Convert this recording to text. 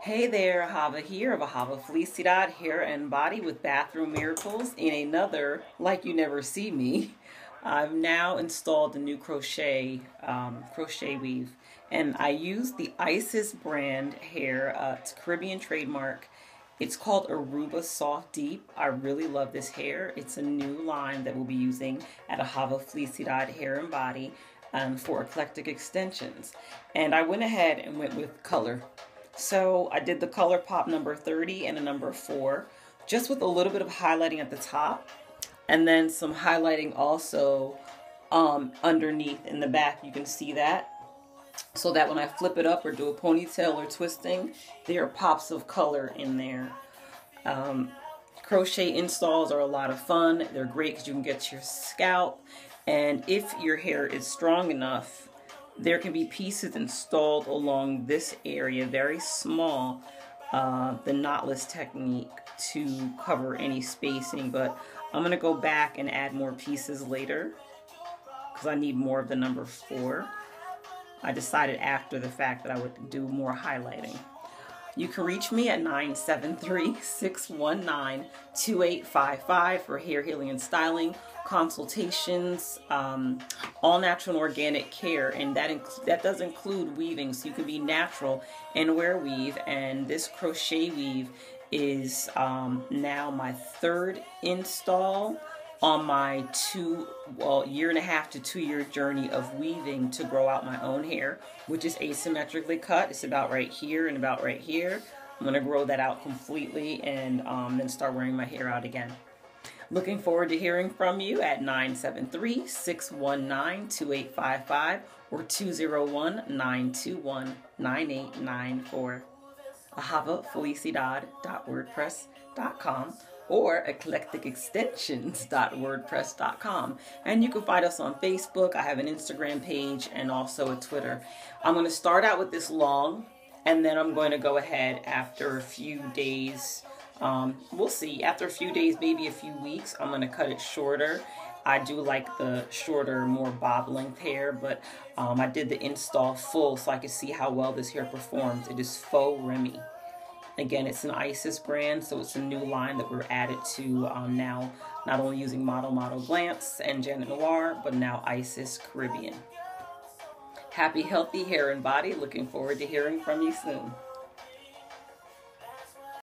Hey there, Ahava here of Ahava Felicidad Hair and Body with Bathroom Miracles in another Like You Never See Me. I've now installed the new crochet weave, and I use the Isis brand hair. It's a Caribbean trademark. It's called Aruba Soft Deep. I really love this hair. It's a new line that we'll be using at Ahava Felicidad Hair and Body for eclectic extensions. And I went ahead and went with color. So I did the ColourPop number 30 and a number 4, just with a little bit of highlighting at the top, and then some highlighting also underneath in the back. You can see that, so that when I flip it up or do a ponytail or twisting, there are pops of color in there. Crochet installs are a lot of fun. They're great because you can get to your scalp, and if your hair is strong enough, there can be pieces installed along this area, very small, the knotless technique, to cover any spacing. But I'm going to go back and add more pieces later because I need more of the number 4. I decided after the fact that I would do more highlighting. You can reach me at 973-619-2855 for hair healing and styling consultations, all natural and organic care, and that does include weaving, so you can be natural and wear weave. And this crochet weave is now my 3rd install on my year and a half to 2-year journey of weaving to grow out my own hair, which is asymmetrically cut. It's about right here and about right here. I'm going to grow that out completely and then start wearing my hair out again. Looking forward to hearing from you at 973-619-2855 or 201-921-9894. AhavaFelicidad.wordpress.com or eclecticextensions.wordpress.com. And you can find us on Facebook. I have an Instagram page and also a Twitter. I'm going to start out with this long, and then I'm going to go ahead after a few days. We'll see. After a few days, maybe a few weeks, I'm going to cut it shorter. I do like the shorter, more bob length hair, but I did the install full so I could see how well this hair performs. It is Faux Remy. Again, it's an Isis brand, so it's a new line that we're added to now, not only using Model Glance and Janet Noir, but now Isis Caribbean. Happy, healthy hair and body. Looking forward to hearing from you soon.